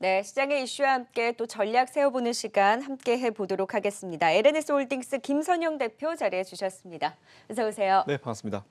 네, 시장의 이슈와 함께 또 전략 세워보는 시간 함께 해보도록 하겠습니다. LNS홀딩스 김선영 대표 자리해 주셨습니다. 어서 오세요. 네, 반갑습니다.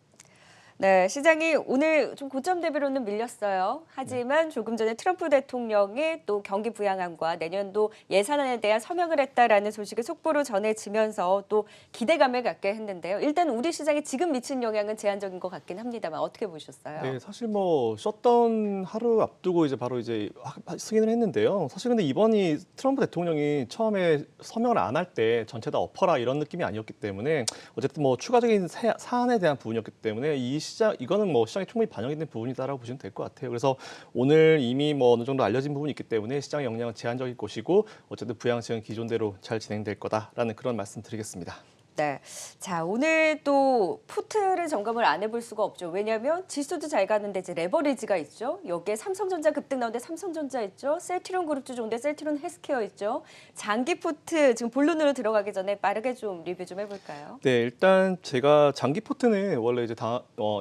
네, 시장이 오늘 좀 고점 대비로는 밀렸어요. 하지만 조금 전에 트럼프 대통령이 또 경기 부양안과 내년도 예산안에 대한 서명을 했다라는 소식을 속보로 전해지면서 또 기대감을 갖게 했는데요. 일단 우리 시장에 지금 미친 영향은 제한적인 것 같긴 합니다만 어떻게 보셨어요? 네, 사실 뭐 셧다운 하루 앞두고 이제 바로 이제 승인을 했는데요. 사실 근데 이번이 트럼프 대통령이 처음에 서명을 안 할 때 전체 다 엎어라 이런 느낌이 아니었기 때문에 어쨌든 뭐 추가적인 사안에 대한 부분이었기 때문에 이거는 뭐 시장에 충분히 반영이 된 부분이다라고 보시면 될 것 같아요. 그래서 오늘 이미 뭐 어느 정도 알려진 부분이 있기 때문에 시장의 영향은 제한적일 것이고 어쨌든 부양책은 기존대로 잘 진행될 거다라는 그런 말씀 드리겠습니다. 네. 자, 오늘 또 푸트를 점검을 안 해볼 수가 없죠. 왜냐하면 지수도 잘 가는데 이제 레버리지가 있죠. 여기에 삼성전자 급등 나오는데 삼성전자 있죠. 셀트리온 그룹주 좋은데 셀트리온 헬스케어 있죠. 장기 푸트 지금 본론으로 들어가기 전에 빠르게 좀 리뷰 좀 해볼까요? 네, 일단 제가 장기 포트는 원래 이제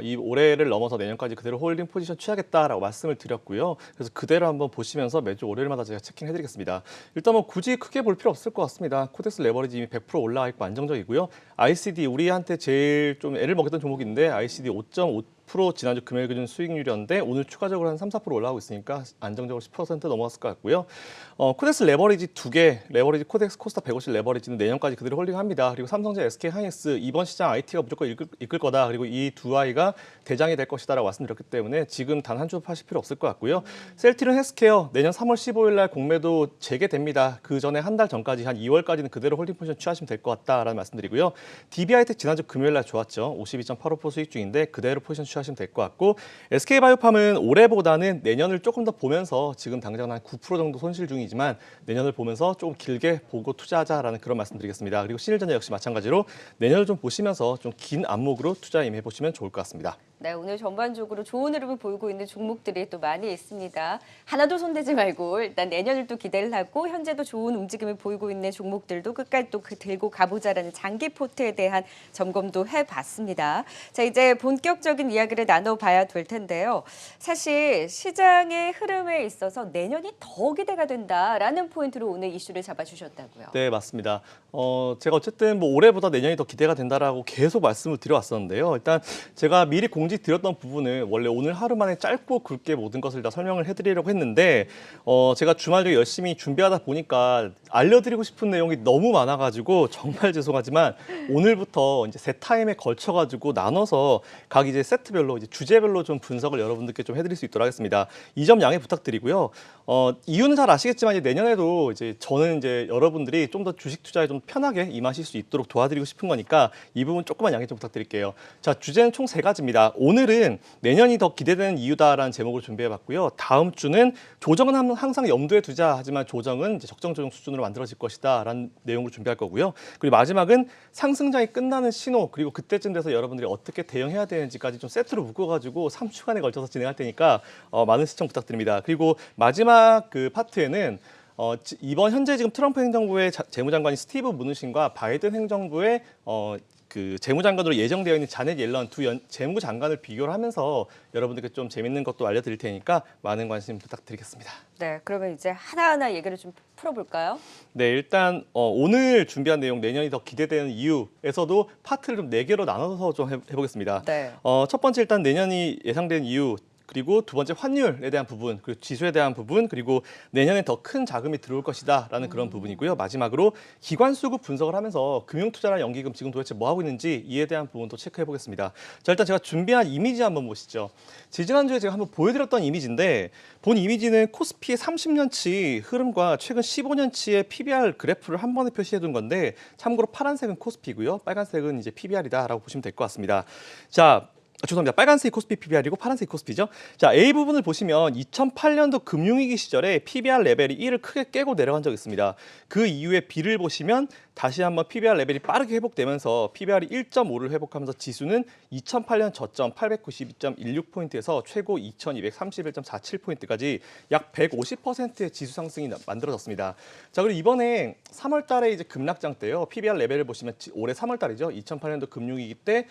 이 올해를 넘어서 내년까지 그대로 홀딩 포지션 취하겠다라고 말씀을 드렸고요. 그래서 그대로 한번 보시면서 매주 월요일마다 제가 체킹해드리겠습니다. 일단 뭐 굳이 크게 볼 필요 없을 것 같습니다. 코덱스 레버리지 이미 100% 올라와 있고 안정적이고요. ICD 우리한테 제일 좀 애를 먹였던 종목인데 ICD 5.5% 지난주 금요일 기준 수익률이었는데 오늘 추가적으로 한 3~4% 올라가고 있으니까 안정적으로 10% 넘어갔을 것 같고요. 코덱스 레버리지 2개, 레버리지 코덱스 코스타 150 레버리지는 내년까지 그대로 홀딩합니다. 그리고 삼성전자, SK하이닉스 이번 시장 IT가 무조건 이끌 거다. 그리고 이 두 아이가 대장이 될 것이다라고 말씀드렸기 때문에 지금 단 한 주 파실 필요 없을 것 같고요. 셀트리온 헬스케어 내년 3월 15일 날 공매도 재개됩니다. 그 전에 한 달 전까지 한 2월까지는 그대로 홀딩 포지션 취하시면 될 것 같다라는 말씀드리고요. DB하이텍 지난주 금요일 날 좋았죠. 52.85% 수익 중인데 그대로 포지션 취하시면 될 것 같고 SK바이오팜은 올해보다는 내년을 조금 더 보면서 지금 당장 한 9% 정도 손실 중이지만 내년을 보면서 조금 길게 보고 투자하자라는 그런 말씀드리겠습니다. 그리고 신일전자 역시 마찬가지로 내년을 좀 보시면서 좀 긴 안목으로 투자 임해 보시면 좋을 것 같습니다. 네, 오늘 전반적으로 좋은 흐름을 보이고 있는 종목들이 또 많이 있습니다. 하나도 손대지 말고 일단 내년을 또 기대를 하고 현재도 좋은 움직임을 보이고 있는 종목들도 끝까지 또 들고 가보자라는 장기 포트에 대한 점검도 해봤습니다. 자, 이제 본격적인 이야기를 나눠봐야 될 텐데요. 사실 시장의 흐름에 있어서 내년이 더 기대가 된다라는 포인트로 오늘 이슈를 잡아주셨다고요. 네, 맞습니다. 제가 어쨌든 뭐 올해보다 내년이 더 기대가 된다라고 계속 말씀을 드려왔었는데요. 일단 제가 미리 드렸던 부분은 원래 오늘 하루 만에 짧고 굵게 모든 것을 다 설명을 해드리려고 했는데 제가 주말 중에 열심히 준비하다 보니까 알려드리고 싶은 내용이 너무 많아가지고 정말 죄송하지만 오늘부터 이제 세 타임에 걸쳐가지고 나눠서 각 이제 세트별로 이제 주제별로 좀 분석을 여러분들께 좀 해드릴 수 있도록 하겠습니다. 이 점 양해 부탁드리고요. 이유는 잘 아시겠지만 이제 내년에도 이제 저는 이제 여러분들이 좀 더 주식 투자에 좀 편하게 임하실 수 있도록 도와드리고 싶은 거니까 이 부분 조금만 양해 좀 부탁드릴게요. 자, 주제는 총 3가지입니다. 오늘은 내년이 더 기대되는 이유다라는 제목으로 준비해봤고요. 다음 주는 조정은 항상 염두에 두자. 하지만 조정은 이제 적정 조정 수준으로 만들어질 것이다라는 내용으로 준비할 거고요. 그리고 마지막은 상승장이 끝나는 신호 그리고 그때쯤 돼서 여러분들이 어떻게 대응해야 되는지까지 좀 세트로 묶어가지고 3주간에 걸쳐서 진행할 테니까 많은 시청 부탁드립니다. 그리고 마지막 그 파트에는 이번 현재 지금 트럼프 행정부의 재무장관인 스티브 무누신과 바이든 행정부의 그 재무장관으로 예정되어 있는 자넷 옐런 두 재무장관을 비교를 하면서 여러분들께 좀 재밌는 것도 알려드릴 테니까 많은 관심 부탁드리겠습니다. 네, 그러면 이제 하나하나 얘기를 좀 풀어볼까요? 네, 일단 오늘 준비한 내용 내년이 더 기대되는 이유에서도 파트를 좀 4개로 나눠서 좀 해보겠습니다. 네. 첫 번째 일단 내년이 예상되는 이유. 그리고 두 번째 환율에 대한 부분, 그리고 지수에 대한 부분, 그리고 내년에 더 큰 자금이 들어올 것이다라는 그런 부분이고요. 마지막으로 기관 수급 분석을 하면서 금융투자나 연기금 지금 도대체 뭐 하고 있는지 이에 대한 부분도 체크해 보겠습니다. 자, 일단 제가 준비한 이미지 한번 보시죠. 지지난주에 제가 한번 보여드렸던 이미지인데 본 이미지는 코스피의 30년치 흐름과 최근 15년치의 PBR 그래프를 한 번에 표시해 둔 건데 참고로 파란색은 코스피고요. 빨간색은 이제 PBR이다라고 보시면 될 것 같습니다. 자. 죄송합니다. 빨간색이 코스피 PBR이고 파란색이 코스피죠. 자, A 부분을 보시면 2008년도 금융위기 시절에 PBR 레벨이 1을 크게 깨고 내려간 적이 있습니다. 그 이후에 B를 보시면 다시 한번 PBR 레벨이 빠르게 회복되면서 PBR이 1.5를 회복하면서 지수는 2008년 저점 892.16포인트에서 최고 2231.47포인트까지 약 150%의 지수 상승이 만들어졌습니다. 자, 그리고 이번에 3월 달에 이제 급락장 때요. PBR 레벨을 보시면 올해 3월 달이죠. 2008년도 금융위기 때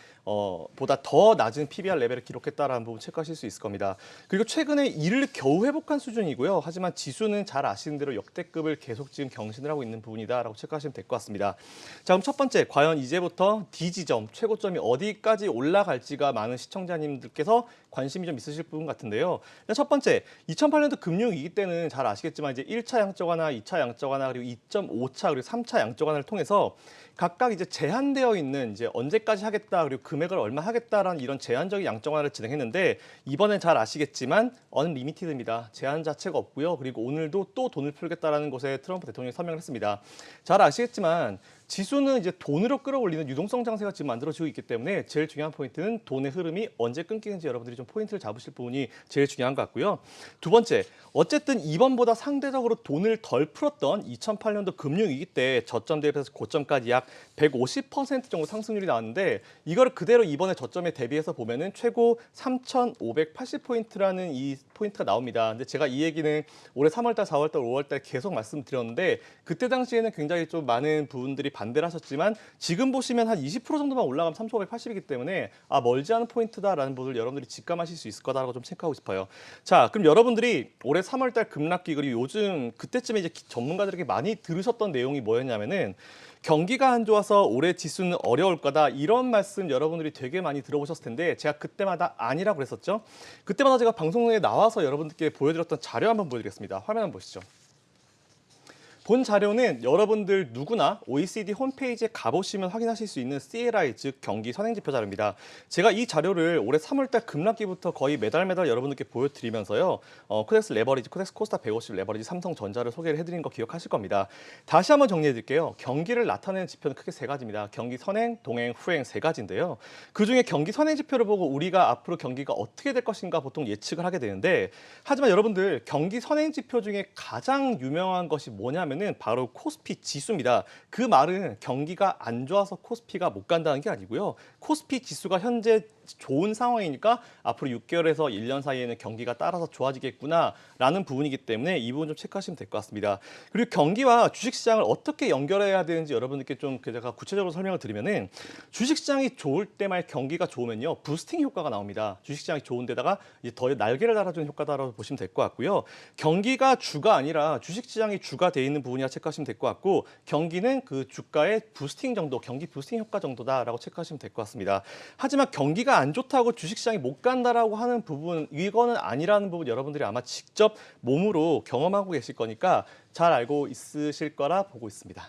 보다 더 낮은 PBR 레벨을 기록했다라는 부분 체크하실 수 있을 겁니다. 그리고 최근에 이를 겨우 회복한 수준이고요. 하지만 지수는 잘 아시는 대로 역대급을 계속 지금 경신을 하고 있는 부분이다라고 체크하시면 될 것 같습니다. 자, 그럼 첫 번째, 과연 이제부터 D지점, 최고점이 어디까지 올라갈지가 많은 시청자님들께서 관심이 좀 있으실 부분 같은데요. 첫 번째, 2008년도 금융위기 때는 잘 아시겠지만 이제 1차 양적 완화, 2차 양적 완화, 그리고 2.5차 그리고 3차 양적 완화를 통해서 각각 이제 제한되어 있는 이제 언제까지 하겠다 그리고 금액을 얼마 하겠다라는 이런 제한적인 양적 완화를 진행했는데 이번엔 잘 아시겠지만 언리미티드입니다. 제한 자체가 없고요. 그리고 오늘도 또 돈을 풀겠다라는 것에 트럼프 대통령이 서명을 했습니다. 잘 아시겠지만 지수는 이제 돈으로 끌어올리는 유동성 장세가 지금 만들어지고 있기 때문에 제일 중요한 포인트는 돈의 흐름이 언제 끊기는지 여러분들이 좀 포인트를 잡으실 부분이 제일 중요한 것 같고요. 두 번째, 어쨌든 이번보다 상대적으로 돈을 덜 풀었던 2008년도 금융위기 때 저점 대비해서 고점까지 약 150% 정도 상승률이 나왔는데 이거를 그대로 이번에 저점에 대비해서 보면은 최고 3,580포인트라는 이 포인트가 나옵니다. 근데 제가 이 얘기는 올해 3월달, 4월달, 5월달 계속 말씀드렸는데 그때 당시에는 굉장히 좀 많은 부분들이 반대를 하셨지만 지금 보시면 한 20% 정도만 올라가면 3,580이기 때문에 멀지 않은 포인트다라는 부분을 여러분들이 직감하실 수 있을 거다라고 좀 체크하고 싶어요. 자, 그럼 여러분들이 올해 3월달 급락기 그리고 요즘 그때쯤에 이제 전문가들에게 많이 들으셨던 내용이 뭐였냐면은 경기가 안 좋아서 올해 지수는 어려울 거다 이런 말씀 여러분들이 되게 많이 들어보셨을 텐데 제가 그때마다 아니라고 그랬었죠. 그때마다 제가 방송에 나와서 여러분들께 보여드렸던 자료 한번 보여드리겠습니다. 화면 한번 보시죠. 본 자료는 여러분들 누구나 OECD 홈페이지에 가보시면 확인하실 수 있는 CLI, 즉 경기 선행지표 자료입니다. 제가 이 자료를 올해 3월달 급락기부터 거의 매달 여러분들께 보여드리면서요. 코덱스 레버리지, 코덱스 코스타 150 레버리지 삼성전자를 소개를 해드린 거 기억하실 겁니다. 다시 한번 정리해드릴게요. 경기를 나타내는 지표는 크게 세 가지입니다. 경기 선행, 동행, 후행 세 가지인데요. 그중에 경기 선행 지표를 보고 우리가 앞으로 경기가 어떻게 될 것인가 보통 예측을 하게 되는데 하지만 여러분들 경기 선행 지표 중에 가장 유명한 것이 뭐냐면 는 바로 코스피 지수입니다. 그 말은 경기가 안 좋아서 코스피가 못 간다는 게 아니고요. 코스피 지수가 현재 좋은 상황이니까 앞으로 6개월에서 1년 사이에는 경기가 따라서 좋아지겠구나라는 부분이기 때문에 이 부분 좀 체크하시면 될 것 같습니다. 그리고 경기와 주식시장을 어떻게 연결해야 되는지 여러분들께 좀 제가 구체적으로 설명을 드리면은 주식시장이 좋을 때만 경기가 좋으면요. 부스팅 효과가 나옵니다. 주식시장이 좋은 데다가 이제 더 날개를 달아주는 효과다라고 보시면 될 것 같고요. 경기가 주가 아니라 주식시장이 주가 돼 있는 부분이라 체크하시면 될 것 같고 경기는 그 주가의 부스팅 정도, 경기 부스팅 효과 정도다라고 체크하시면 될 것 같습니다. 하지만 경기가 안 좋다고 주식시장이 못 간다라고 하는 부분, 이거는 아니라는 부분 여러분들이 아마 직접 몸으로 경험하고 계실 거니까 잘 알고 있으실 거라 보고 있습니다.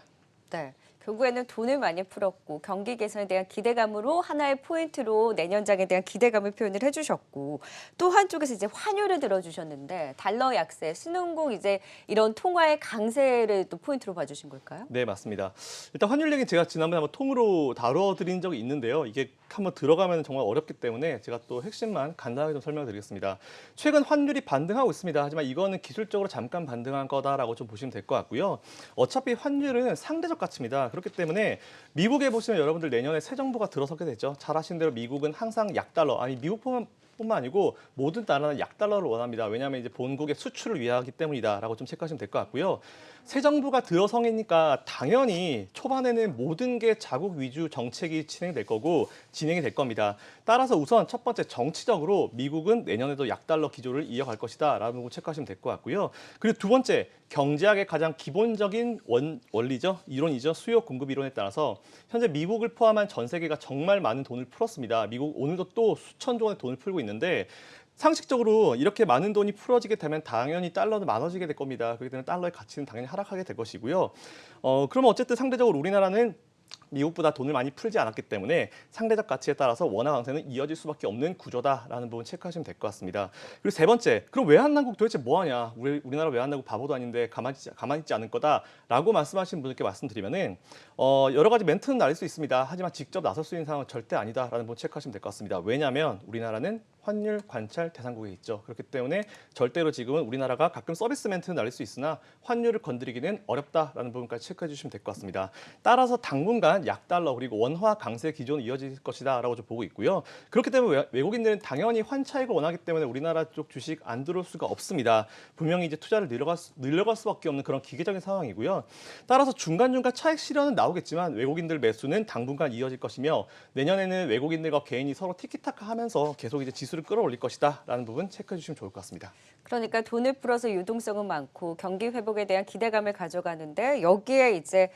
네. 결국에는 돈을 많이 풀었고 경기 개선에 대한 기대감으로 하나의 포인트로 내년장에 대한 기대감을 표현을 해주셨고 또 한쪽에서 이제 환율을 들어주셨는데 달러 약세, 신흥국 이제 이런 통화의 강세를 또 포인트로 봐주신 걸까요? 네, 맞습니다. 일단 환율 얘기는 제가 지난번에 한번 통으로 다뤄드린 적이 있는데요. 이게 한번 들어가면 정말 어렵기 때문에 제가 또 핵심만 간단하게 좀 설명드리겠습니다. 최근 환율이 반등하고 있습니다. 하지만 이거는 기술적으로 잠깐 반등한 거다라고 좀 보시면 될 것 같고요. 어차피 환율은 상대적 가치입니다. 그렇기 때문에 미국에 보시면 여러분들 내년에 새 정부가 들어서게 되죠. 잘 아시는 대로 미국은 항상 약달러, 아니 미국뿐만 아니고 모든 나라는 약달러를 원합니다. 왜냐하면 이제 본국의 수출을 위하기 때문이다라고 좀 체크하시면 될 것 같고요. 새 정부가 들어서니까 당연히 초반에는 모든 게 자국 위주 정책이 진행될 거고 진행이 될 겁니다. 따라서 우선 첫 번째 정치적으로 미국은 내년에도 약달러 기조를 이어갈 것이다라는 부분 체크하시면 될 것 같고요. 그리고 두 번째 경제학의 가장 기본적인 원리죠. 이론이죠. 수요 공급 이론에 따라서 현재 미국을 포함한 전 세계가 정말 많은 돈을 풀었습니다. 미국 오늘도 또 수천조 원의 돈을 풀고 있는데 상식적으로 이렇게 많은 돈이 풀어지게 되면 당연히 달러는 많아지게 될 겁니다. 그렇기 때문에 달러의 가치는 당연히 하락하게 될 것이고요. 그러면 어쨌든 상대적으로 우리나라는 미국보다 돈을 많이 풀지 않았기 때문에 상대적 가치에 따라서 원화 강세는 이어질 수밖에 없는 구조다라는 부분 체크하시면 될 것 같습니다. 그리고 세 번째, 그럼 외환당국 도대체 뭐하냐? 우리나라 외환당국 바보도 아닌데 가만히 있지 않을 거다라고 말씀하시는 분들께 말씀드리면은 여러 가지 멘트는 날릴 수 있습니다. 하지만 직접 나설 수 있는 상황은 절대 아니다라는 부분 체크하시면 될 것 같습니다. 왜냐하면 우리나라는 환율 관찰 대상국에 있죠. 그렇기 때문에 절대로 지금은 우리나라가 가끔 서비스 멘트는 날릴 수 있으나 환율을 건드리기는 어렵다라는 부분까지 체크해 주시면 될 것 같습니다. 따라서 당분간 약달러 그리고 원화 강세 기조는 이어질 것이다라고 좀 보고 있고요. 그렇기 때문에 외국인들은 당연히 환차익을 원하기 때문에 우리나라 쪽 주식 안 들어올 수가 없습니다. 분명히 이제 투자를 늘려갈 수밖에 없는 그런 기계적인 상황이고요. 따라서 중간중간 차익 실현은 나오겠지만 외국인들 매수는 당분간 이어질 것이며 내년에는 외국인들과 개인이 서로 티키타카 하면서 계속 이제 지수를 끌어올릴 것이다라는 부분 체크해 주시면 좋을 것 같습니다. 그러니까 돈을 풀어서 유동성은 많고 경기 회복에 대한 기대감을 가져가는데 여기에 이제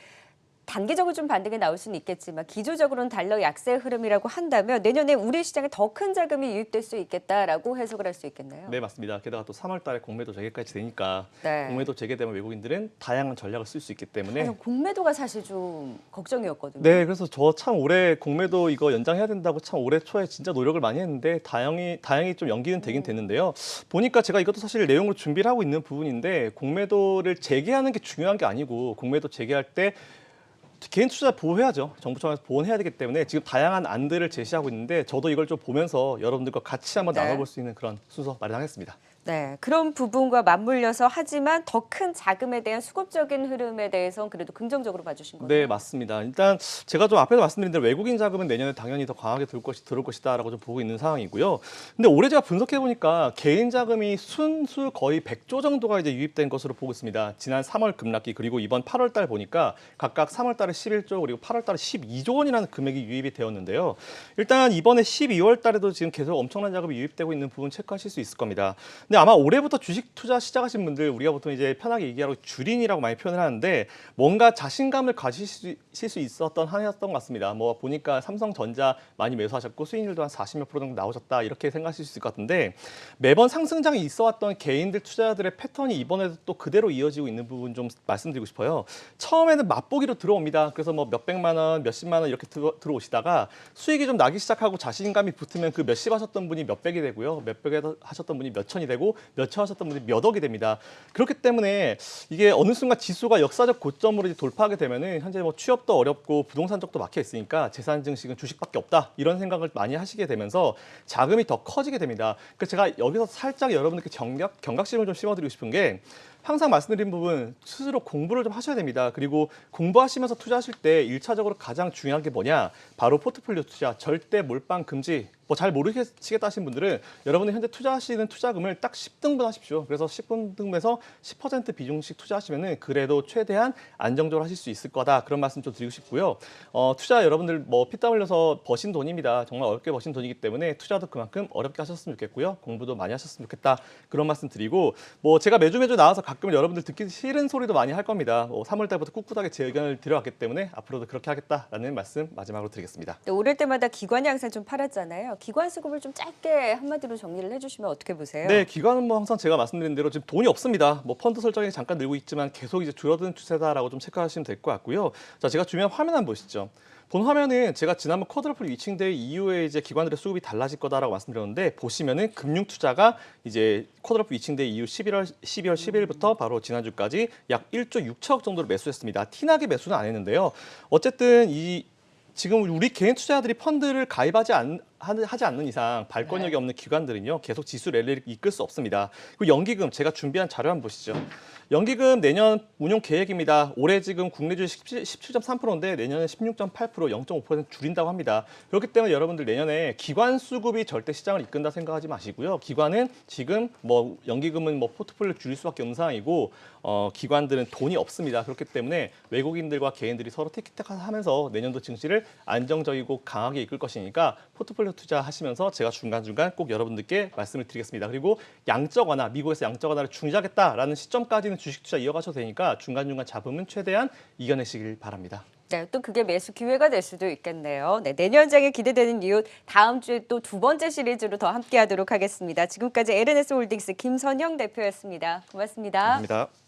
단기적으로 좀 반등이 나올 수는 있겠지만 기조적으로는 달러 약세 흐름이라고 한다면 내년에 우리 시장에 더 큰 자금이 유입될 수 있겠다라고 해석을 할 수 있겠네요. 네, 맞습니다. 게다가 또 3월 달에 공매도 재개까지 되니까 네. 공매도 재개되면 외국인들은 다양한 전략을 쓸 수 있기 때문에 공매도가 사실 좀 걱정이었거든요. 네, 그래서 저 참 올해 공매도 이거 연장해야 된다고 참 올해 초에 진짜 노력을 많이 했는데 다행히 좀 연기는 되긴 됐는데요. 보니까 제가 이것도 사실 내용을 준비를 하고 있는 부분인데 공매도를 재개하는 게 중요한 게 아니고 공매도 재개할 때 개인 투자 보호해야죠. 정부 차원에서 보호해야 되기 때문에 지금 다양한 안들을 제시하고 있는데 저도 이걸 좀 보면서 여러분들과 같이 한번 네. 나눠볼 수 있는 그런 순서 마련하겠습니다. 네, 그런 부분과 맞물려서 하지만 더 큰 자금에 대한 수급적인 흐름에 대해서는 그래도 긍정적으로 봐주신 거죠. 네, 맞습니다. 일단 제가 좀 앞에서 말씀드린 대로 외국인 자금은 내년에 당연히 더 강하게 들어올 것이다라고 좀 보고 있는 상황이고요. 근데 올해 제가 분석해 보니까 개인 자금이 순수 거의 100조 정도가 이제 유입된 것으로 보고 있습니다. 지난 3월 급락기 그리고 이번 8월 달 보니까 각각 3월 달에 11조 그리고 8월 달에 12조 원이라는 금액이 유입이 되었는데요. 일단 이번에 12월 달에도 지금 계속 엄청난 자금이 유입되고 있는 부분 체크하실 수 있을 겁니다. 근데 아마 올해부터 주식 투자 시작하신 분들 우리가 보통 이제 편하게 얘기하고 주린이라고 많이 표현을 하는데 뭔가 자신감을 가지실 수 있었던 한 해였던 것 같습니다. 뭐 보니까 삼성전자 많이 매수하셨고 수익률도 한 40몇 프로 정도 나오셨다 이렇게 생각하실 수 있을 것 같은데 매번 상승장이 있어왔던 개인들 투자자들의 패턴이 이번에도 또 그대로 이어지고 있는 부분 좀 말씀드리고 싶어요. 처음에는 맛보기로 들어옵니다. 그래서 뭐 몇백만 원, 몇십만 원 이렇게 들어오시다가 수익이 좀 나기 시작하고 자신감이 붙으면 그 몇십 하셨던 분이 몇백이 되고요. 몇백에 하셨던 분이 몇천이 되고 몇천 하셨던 분이 몇억이 됩니다. 그렇기 때문에 이게 어느 순간 지수가 역사적 고점으로 이제 돌파하게 되면은 현재 뭐 취업도 어렵고 부동산 쪽도 막혀 있으니까 재산 증식은 주식밖에 없다 이런 생각을 많이 하시게 되면서 자금이 더 커지게 됩니다. 그래서 제가 여기서 살짝 여러분들께 경각심을 좀 심어드리고 싶은 게 항상 말씀드린 부분 스스로 공부를 좀 하셔야 됩니다. 그리고 공부하시면서 투자하실 때 1차적으로 가장 중요한 게 뭐냐? 바로 포트폴리오 투자, 절대 몰빵 금지. 뭐 잘 모르시겠다 하신 분들은 여러분이 현재 투자하시는 투자금을 딱 10등분 하십시오. 그래서 10등분에서 10% 비중씩 투자하시면은 그래도 최대한 안정적으로 하실 수 있을 거다. 그런 말씀 좀 드리고 싶고요. 투자 여러분들 뭐 피땀 흘려서 버신 돈입니다. 정말 어렵게 버신 돈이기 때문에 투자도 그만큼 어렵게 하셨으면 좋겠고요. 공부도 많이 하셨으면 좋겠다. 그런 말씀 드리고 뭐 제가 매주 나와서 가끔 여러분들 듣기 싫은 소리도 많이 할 겁니다. 3월 달부터 꿋꿋하게 제 의견을 드려왔기 때문에 앞으로도 그렇게 하겠다라는 말씀 마지막으로 드리겠습니다. 네, 오를 때마다 기관이 항상 좀 팔았잖아요. 기관 수급을 좀 짧게 한마디로 정리를 해주시면 어떻게 보세요? 네, 기관은 뭐 항상 제가 말씀드린 대로 지금 돈이 없습니다. 뭐 펀드 설정이 잠깐 늘고 있지만 계속 이제 줄어드는 추세다라고 좀 체크하시면 될 것 같고요. 자, 제가 준비한 화면 한번 보시죠. 본 화면은 제가 지난번 쿼드러플 위칭데이 이후에 이제 기관들의 수급이 달라질 거다라고 말씀드렸는데 보시면은 금융 투자가 이제 쿼드러플 위칭데이 이후 12월 10일부터 바로 지난주까지 약 1조 6천억 정도를 매수했습니다. 티나게 매수는 안 했는데요. 어쨌든 지금 우리 개인 투자자들이 펀드를 가입하지 않는 이상 발권력이 없는 기관들은요 계속 지수 랠리를 이끌 수 없습니다. 그리고 연기금 제가 준비한 자료 한번 보시죠. 연기금 내년 운용 계획입니다. 올해 지금 국내 주식 17.3%인데 내년에 16.8% 0.5% 줄인다고 합니다. 그렇기 때문에 여러분들 내년에 기관 수급이 절대 시장을 이끈다 생각하지 마시고요. 기관은 지금 뭐 연기금은 뭐 포트폴리오 줄일 수밖에 없는 상황이고 기관들은 돈이 없습니다. 그렇기 때문에 외국인들과 개인들이 서로 티키타카 하면서 내년도 증시를 안정적이고 강하게 이끌 것이니까 포트폴리오 투자하시면서 제가 중간중간 꼭 여러분들께 말씀을 드리겠습니다. 그리고 양적 완화, 미국에서 양적 완화를 중지하겠다라는 시점까지는 주식 투자 이어가셔도 되니까 중간중간 잡으면 최대한 이겨내시길 바랍니다. 네, 또 그게 매수 기회가 될 수도 있겠네요. 네, 내년장에 기대되는 이유 다음 주에 또 두 번째 시리즈로 더 함께하도록 하겠습니다. 지금까지 LNS 홀딩스 김선영 대표였습니다. 고맙습니다. 감사합니다.